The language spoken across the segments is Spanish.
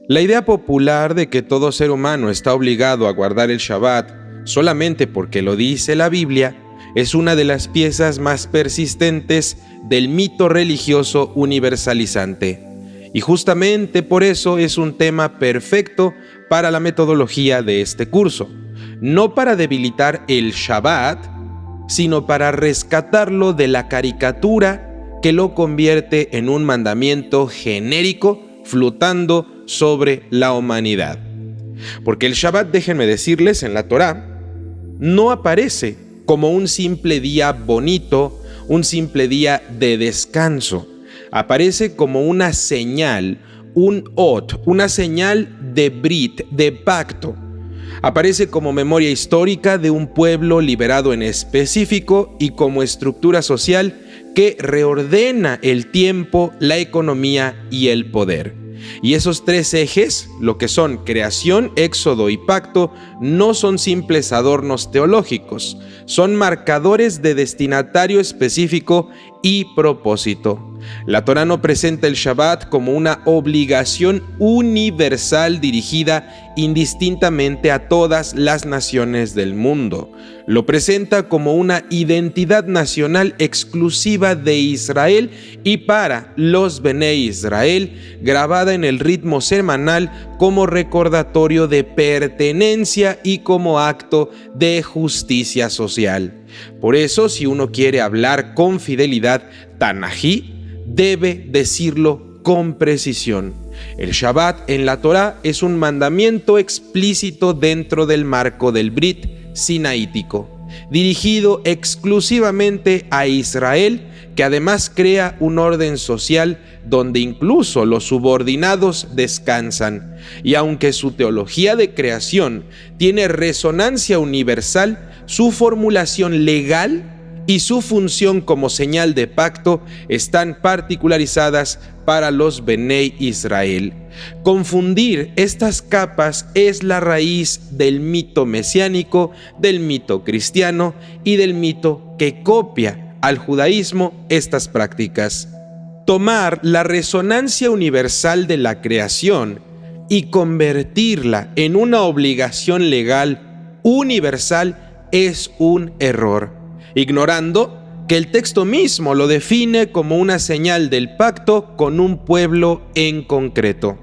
La idea popular de que todo ser humano está obligado a guardar el Shabbat solamente porque lo dice la Biblia es una de las piezas más persistentes del mito religioso universalizante. Y justamente por eso es un tema perfecto para la metodología de este curso. No para debilitar el Shabbat, sino para rescatarlo de la caricatura que lo convierte en un mandamiento genérico flotando sobre la humanidad. Porque el Shabbat, déjenme decirles, en la Torá, no aparece como un simple día bonito, un simple día de descanso. Aparece como una señal, un ot, una señal de brit, de pacto. Aparece como memoria histórica de un pueblo liberado en específico y como estructura social que reordena el tiempo, la economía y el poder. Y esos tres ejes, lo que son creación, éxodo y pacto, no son simples adornos teológicos, son marcadores de destinatario específico y propósito. La Torá no presenta el Shabbat como una obligación universal dirigida indistintamente a todas las naciones del mundo. Lo presenta como una identidad nacional exclusiva de Israel y para los Bené Israel, grabada en el ritmo semanal como recordatorio de pertenencia y como acto de justicia social. Por eso, si uno quiere hablar con fidelidad tanají, debe decirlo con precisión. El Shabbat en la Torá es un mandamiento explícito dentro del marco del Brit sinaítico, dirigido exclusivamente a Israel, que además crea un orden social donde incluso los subordinados descansan. Y aunque su teología de creación tiene resonancia universal, su formulación legal y su función como señal de pacto están particularizadas para los Bené Israel. Confundir estas capas es la raíz del mito mesiánico, del mito cristiano y del mito que copia al judaísmo estas prácticas. Tomar la resonancia universal de la creación y convertirla en una obligación legal universal es un error, ignorando que el texto mismo lo define como una señal del pacto con un pueblo en concreto.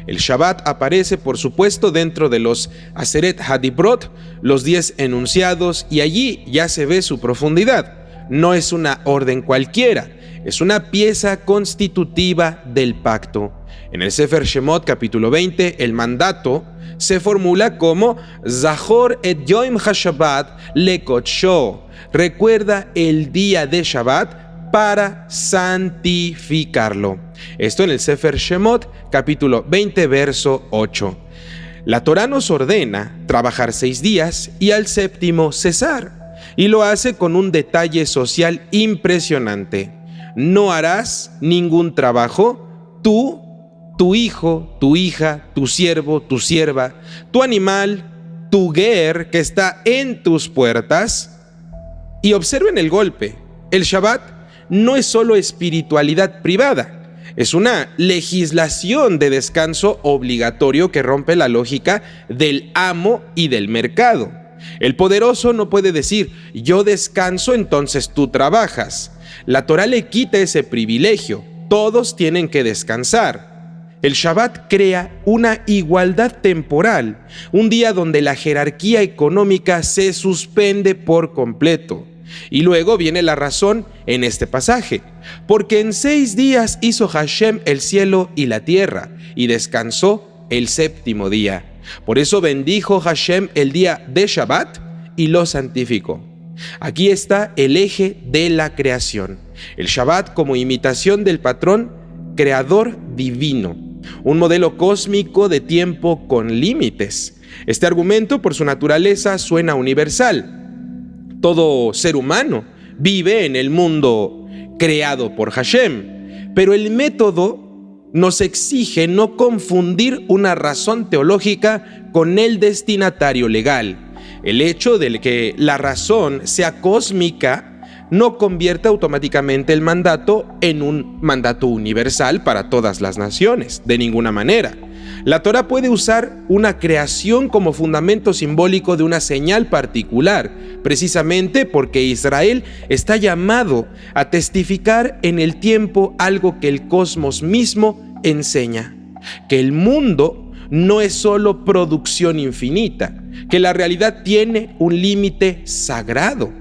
El Shabbat aparece, por supuesto, dentro de los Aseret Hadibrot, los 10 enunciados, y allí ya se ve su profundidad. No es una orden cualquiera, es una pieza constitutiva del pacto. En el Sefer Shemot, capítulo 20, el mandato se formula como Zahor et Yom HaShabbat lekodsho. Recuerda el día de Shabbat para santificarlo. Esto en el Sefer Shemot, capítulo 20, verso 8. La Torá nos ordena trabajar 6 días y al séptimo cesar. Y lo hace con un detalle social impresionante. No harás ningún trabajo, tú, tu hijo, tu hija, tu siervo, tu sierva, tu animal, tu ger que está en tus puertas. Y observen el golpe. El Shabbat no es solo espiritualidad privada, es una legislación de descanso obligatorio que rompe la lógica del amo y del mercado. El poderoso no puede decir, yo descanso, entonces tú trabajas. La Torá le quita ese privilegio. Todos tienen que descansar. El Shabbat crea una igualdad temporal, un día donde la jerarquía económica se suspende por completo. Y luego viene la razón en este pasaje. Porque en 6 días hizo Hashem el cielo y la tierra, y descansó el séptimo día. Por eso bendijo Hashem el día de Shabbat y lo santificó. Aquí está el eje de la creación. El Shabbat como imitación del patrón creador divino. Un modelo cósmico de tiempo con límites. Este argumento, por su naturaleza, suena universal. Todo ser humano vive en el mundo creado por Hashem, pero el método nos exige no confundir una razón teológica con el destinatario legal. El hecho de que la razón sea cósmica no convierte automáticamente el mandato en un mandato universal para todas las naciones, de ninguna manera. La Torá puede usar una creación como fundamento simbólico de una señal particular, precisamente porque Israel está llamado a testificar en el tiempo algo que el cosmos mismo enseña, que el mundo no es solo producción infinita, que la realidad tiene un límite sagrado.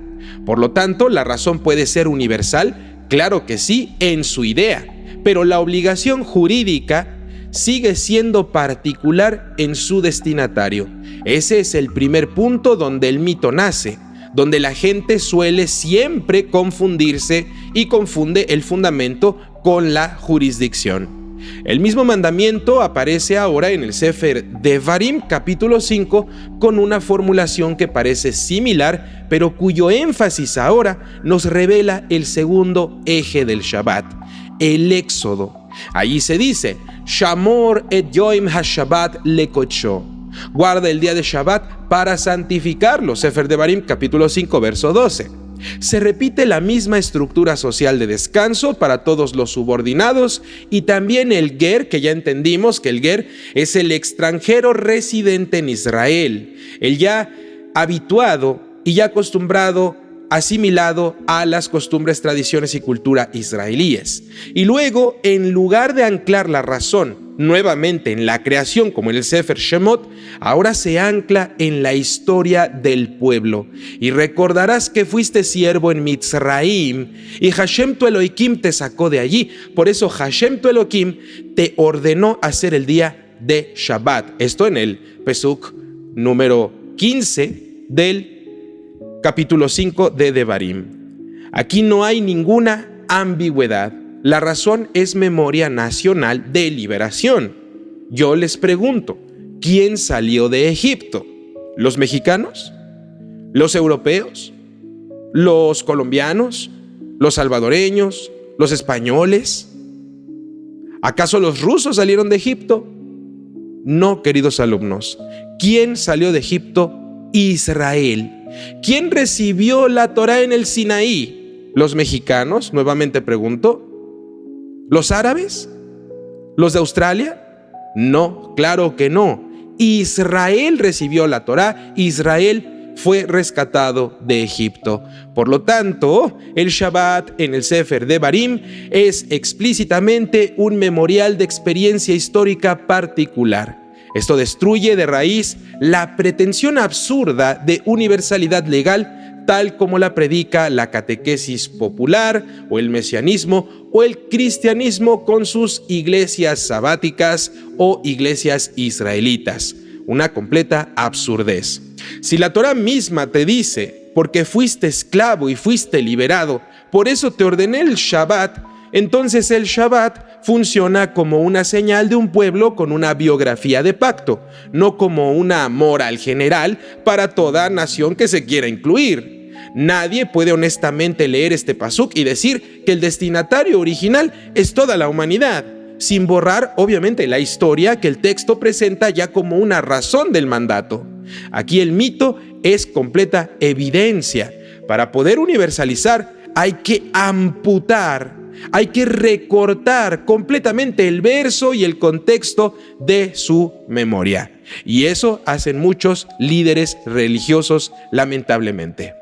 Por lo tanto, la razón puede ser universal, claro que sí, en su idea, pero la obligación jurídica sigue siendo particular en su destinatario. Ese es el primer punto donde el mito nace, donde la gente suele siempre confundirse y confunde el fundamento con la jurisdicción. El mismo mandamiento aparece ahora en el Sefer Devarim, capítulo 5, con una formulación que parece similar, pero cuyo énfasis ahora nos revela el segundo eje del Shabbat, el Éxodo. Allí se dice, Shamor et Yoim HaShabbat lekodsho. Guarda el día de Shabbat para santificarlo. Sefer Devarim, capítulo 5, verso 12. Se repite la misma estructura social de descanso para todos los subordinados y también el ger, que ya entendimos que el ger es el extranjero residente en Israel, el ya habituado y ya acostumbrado, asimilado a las costumbres, tradiciones y cultura israelíes. Y luego, en lugar de anclar la razón nuevamente en la creación, como en el Sefer Shemot, ahora se ancla en la historia del pueblo. Y recordarás que fuiste siervo en Mitzraim, y Hashem tu Elohim te sacó de allí. Por eso Hashem tu Elohim te ordenó hacer el día de Shabbat. Esto en el Pesuk número 15 del capítulo 5 de Devarim. Aquí no hay ninguna ambigüedad. La razón es memoria nacional de liberación. Yo les pregunto, ¿quién salió de Egipto? ¿Los mexicanos? ¿Los europeos? ¿Los colombianos? ¿Los salvadoreños? ¿Los españoles? ¿Acaso los rusos salieron de Egipto? No, queridos alumnos. ¿Quién salió de Egipto? Israel. ¿Quién recibió la Torá en el Sinaí? ¿Los mexicanos? Nuevamente pregunto. ¿Los árabes? ¿Los de Australia? No, claro que no. Israel recibió la Torá, Israel fue rescatado de Egipto. Por lo tanto, el Shabbat en el Sefer Devarim es explícitamente un memorial de experiencia histórica particular. Esto destruye de raíz la pretensión absurda de universalidad legal tal como la predica la catequesis popular o el mesianismo o el cristianismo con sus iglesias sabáticas o iglesias israelitas. Una completa absurdez. Si la Torá misma te dice, porque fuiste esclavo y fuiste liberado, por eso te ordené el Shabbat, entonces el Shabbat funciona como una señal de un pueblo con una biografía de pacto, no como una moral general para toda nación que se quiera incluir. Nadie puede honestamente leer este pasuk y decir que el destinatario original es toda la humanidad, sin borrar obviamente la historia que el texto presenta ya como una razón del mandato. Aquí el mito es completa evidencia. Para poder universalizar hay que amputar, hay que recortar completamente el verso y el contexto de su memoria. Y eso hacen muchos líderes religiosos, lamentablemente.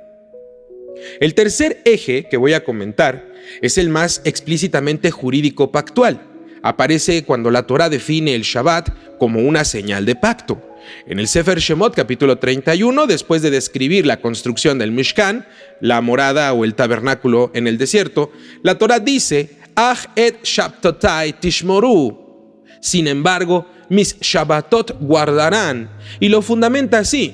El tercer eje que voy a comentar es el más explícitamente jurídico pactual. Aparece cuando la Torá define el Shabbat como una señal de pacto. En el Sefer Shemot, capítulo 31, después de describir la construcción del Mishkan, la morada o el tabernáculo en el desierto, la Torá dice, Ach et Shabtotai tishmoru. Sin embargo, mis Shabbatot guardarán. Y lo fundamenta así,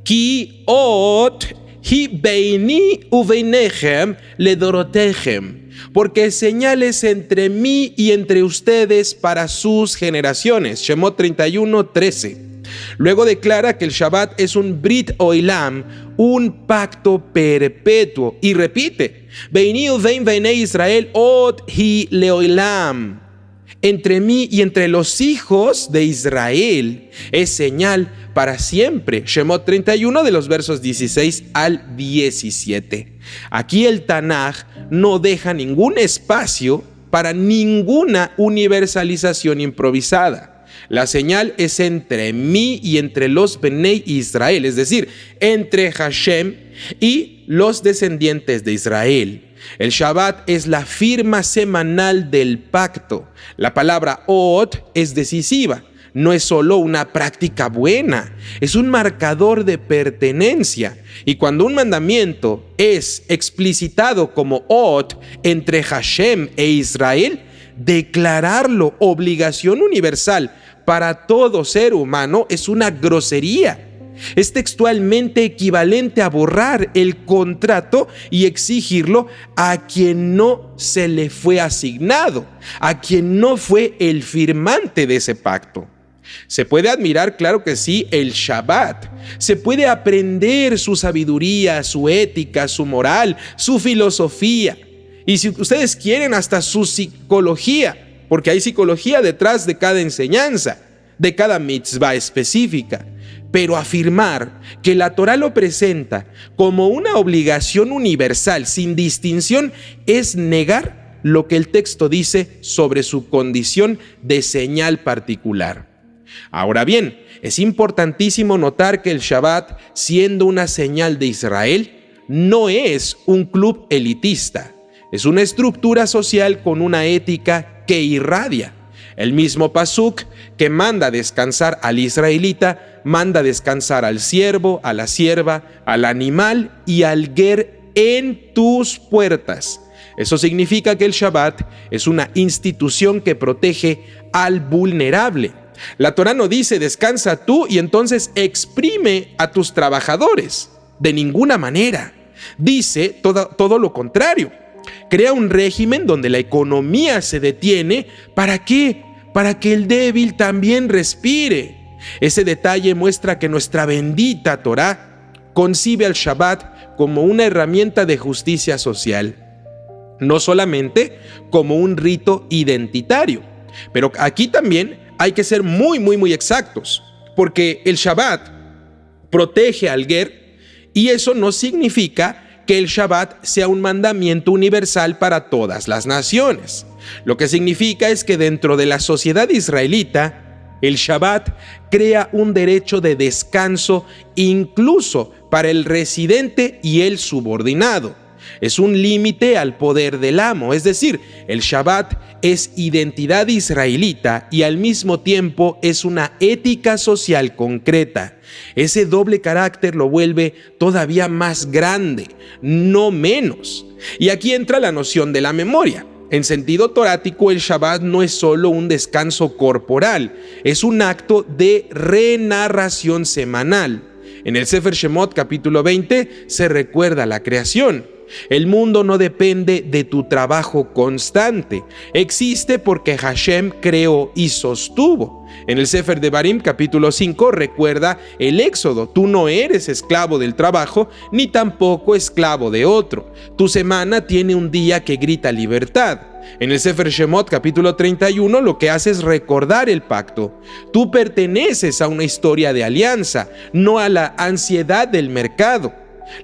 Ki ot hi beini uveinechem ledorotechem. Porque señales entre mí y entre ustedes para sus generaciones. Shemot 31, 13. Luego declara que el Shabbat es un Brit Oilam, un pacto perpetuo. Y repite, Beini uvein beinei Israel ot hi leoilam. entre mí y entre los hijos de Israel es señal para siempre. Shemot 31 de los versos 16 al 17. Aquí el Tanaj no deja ningún espacio para ninguna universalización improvisada. La señal es entre mí y entre los Benei Israel, es decir, entre Hashem y los descendientes de Israel. El Shabbat es la firma semanal del pacto. La palabra Ot es decisiva. No es solo una práctica buena, es un marcador de pertenencia. Y cuando un mandamiento es explicitado como Ot entre Hashem e Israel, declararlo obligación universal para todo ser humano es una grosería. Es textualmente equivalente a borrar el contrato y exigirlo a quien no se le fue asignado, a quien no fue el firmante de ese pacto. Se puede admirar, claro que sí, el Shabbat. Se puede aprender su sabiduría, su ética, su moral, su filosofía. Y si ustedes quieren, hasta su psicología, porque hay psicología detrás de cada enseñanza, de cada mitzvah específica. Pero afirmar que la Torá lo presenta como una obligación universal sin distinción es negar lo que el texto dice sobre su condición de señal particular. Ahora bien, es importantísimo notar que el Shabbat, siendo una señal de Israel, no es un club elitista. Es una estructura social con una ética que irradia. El mismo pasuk que manda descansar al israelita, manda descansar al siervo, a la sierva, al animal y al ger en tus puertas. Eso significa que el Shabbat es una institución que protege al vulnerable. La Torá no dice descansa tú y entonces exprime a tus trabajadores. De ninguna manera. Dice todo lo contrario. Crea un régimen donde la economía se detiene. ¿Para qué? Para que el débil también respire. Ese detalle muestra que nuestra bendita Torá concibe al Shabbat como una herramienta de justicia social, no solamente como un rito identitario. Pero aquí también hay que ser muy exactos, porque el Shabbat protege al ger y eso no significa que el Shabbat sea un mandamiento universal para todas las naciones. Lo que significa es que dentro de la sociedad israelita, el Shabbat crea un derecho de descanso incluso para el residente y el subordinado. Es un límite al poder del amo, es decir, el Shabbat es identidad israelita y al mismo tiempo es una ética social concreta. Ese doble carácter lo vuelve todavía más grande, no menos. Y aquí entra la noción de la memoria. En sentido torático, el Shabbat no es solo un descanso corporal, es un acto de renarración semanal. En el Sefer Shemot capítulo 20 se recuerda la creación. El mundo no depende de tu trabajo constante, existe porque Hashem creó y sostuvo. En el Sefer Devarim capítulo 5 recuerda el éxodo. Tú no eres esclavo del trabajo ni tampoco esclavo de otro. Tu semana tiene un día que grita libertad. En el Sefer Shemot capítulo 31 lo que hace es recordar el pacto. Tú perteneces a una historia de alianza, no a la ansiedad del mercado.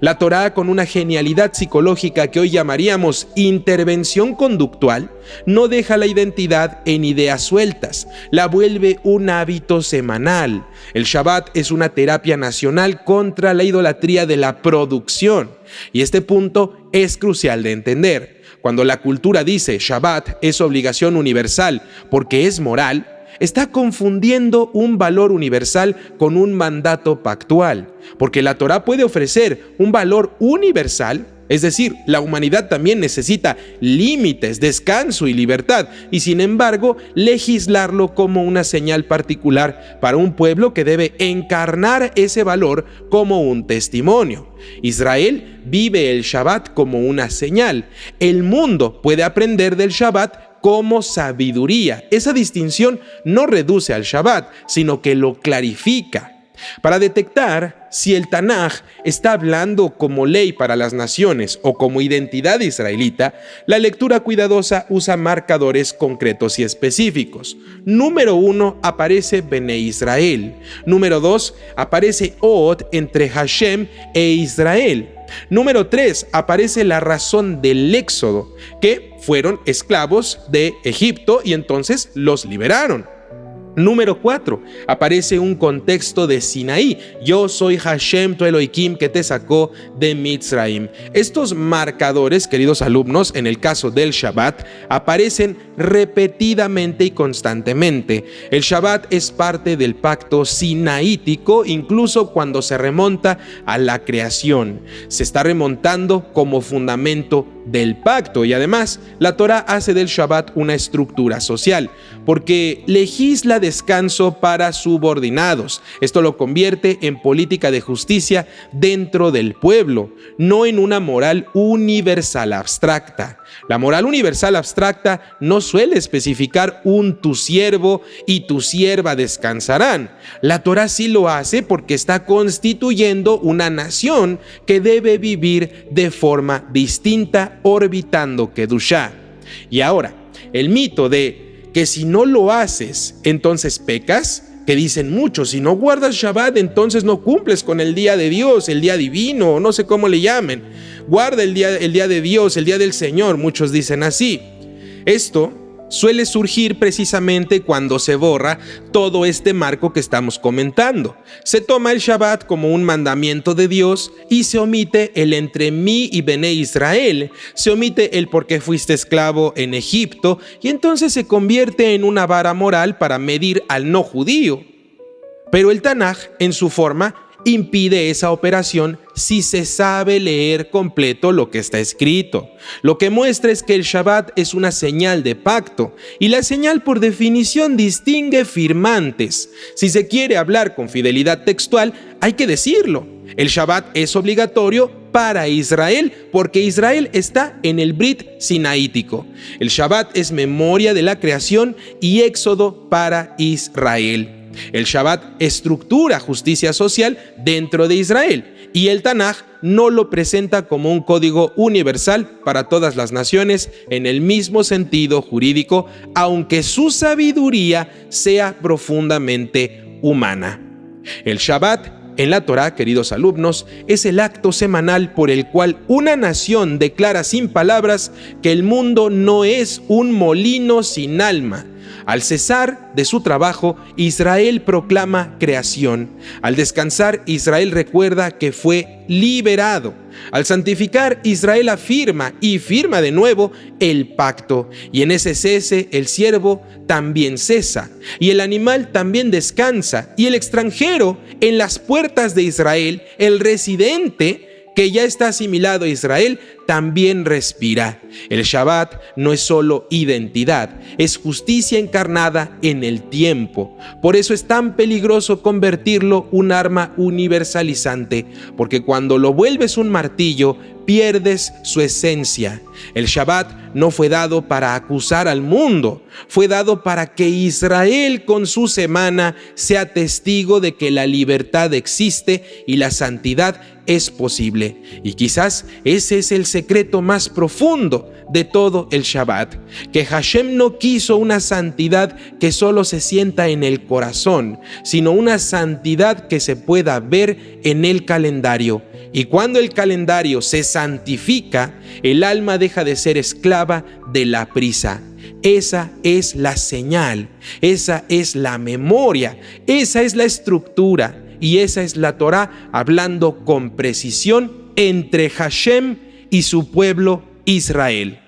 La Torá, con una genialidad psicológica que hoy llamaríamos intervención conductual, no deja la identidad en ideas sueltas, la vuelve un hábito semanal. El Shabbat es una terapia nacional contra la idolatría de la producción, y este punto es crucial de entender. Cuando la cultura dice Shabbat es obligación universal porque es moral, está confundiendo un valor universal con un mandato pactual, porque la Torá puede ofrecer un valor universal, es decir, la humanidad también necesita límites, descanso y libertad, y sin embargo, legislarlo como una señal particular para un pueblo que debe encarnar ese valor como un testimonio. Israel vive el Shabbat como una señal. El mundo puede aprender del Shabbat como sabiduría. Esa distinción no reduce al Shabbat, sino que lo clarifica. Para detectar si el Tanaj está hablando como ley para las naciones o como identidad israelita, la lectura cuidadosa usa marcadores concretos y específicos. Número 1, aparece Bene Israel. Número 2, aparece Od entre Hashem e Israel. Número 3, aparece la razón del éxodo, que fueron esclavos de Egipto y entonces los liberaron. Número 4, aparece un contexto de Sinaí. Yo soy Hashem tu Elohim que te sacó de Mitzraim. Estos marcadores, queridos alumnos, en el caso del Shabbat, aparecen repetidamente y constantemente. El Shabbat es parte del pacto sinaítico, incluso cuando se remonta a la creación. Se está remontando como fundamento del pacto y además la Torá hace del Shabbat una estructura social, porque legisla descanso para subordinados. Esto lo convierte en política de justicia dentro del pueblo, no en una moral universal abstracta. La moral universal abstracta no suele especificar un tu siervo y tu sierva descansarán. La Torá sí lo hace porque está constituyendo una nación que debe vivir de forma distinta, orbitando Kedushá. Y ahora, el mito de que si no lo haces, entonces pecas, que dicen muchos, si no guardas Shabbat, entonces no cumples con el día de Dios, el día divino, no sé cómo le llamen. Guarda el día de Dios, el día del Señor, muchos dicen así. Esto suele surgir precisamente cuando se borra todo este marco que estamos comentando. Se toma el Shabbat como un mandamiento de Dios y se omite el entre mí y Bene Israel, se omite el por qué fuiste esclavo en Egipto y entonces se convierte en una vara moral para medir al no judío. Pero el Tanaj, en su forma, impide esa operación si se sabe leer completo lo que está escrito. Lo que muestra es que el Shabbat es una señal de pacto y la señal por definición distingue firmantes. Si se quiere hablar con fidelidad textual, hay que decirlo. El Shabbat es obligatorio para Israel porque Israel está en el Brit sinaítico. El Shabbat es memoria de la creación y éxodo para Israel. El Shabbat estructura justicia social dentro de Israel y el Tanaj no lo presenta como un código universal para todas las naciones en el mismo sentido jurídico, aunque su sabiduría sea profundamente humana. El Shabbat en la Torá, queridos alumnos, es el acto semanal por el cual una nación declara sin palabras que el mundo no es un molino sin alma. Al cesar de su trabajo, Israel proclama creación. Al descansar, Israel recuerda que fue liberado. Al santificar, Israel afirma y firma de nuevo el pacto. Y en ese cese, el siervo también cesa. Y el animal también descansa. Y el extranjero en las puertas de Israel, el residente que ya está asimilado a Israel, también respira. El Shabbat no es solo identidad, es justicia encarnada en el tiempo. Por eso es tan peligroso convertirlo un arma universalizante, porque cuando lo vuelves un martillo, pierdes su esencia. El Shabbat no fue dado para acusar al mundo, fue dado para que Israel con su semana sea testigo de que la libertad existe y la santidad es posible. Y quizás ese es el secreto más profundo de todo el Shabbat, que Hashem no quiso una santidad que solo se sienta en el corazón, sino una santidad que se pueda ver en el calendario. Y cuando el calendario se santifica, el alma deja de ser esclava de la prisa. Esa es la señal, esa es la memoria, esa es la estructura y esa es la Torá hablando con precisión entre Hashem y su pueblo Israel.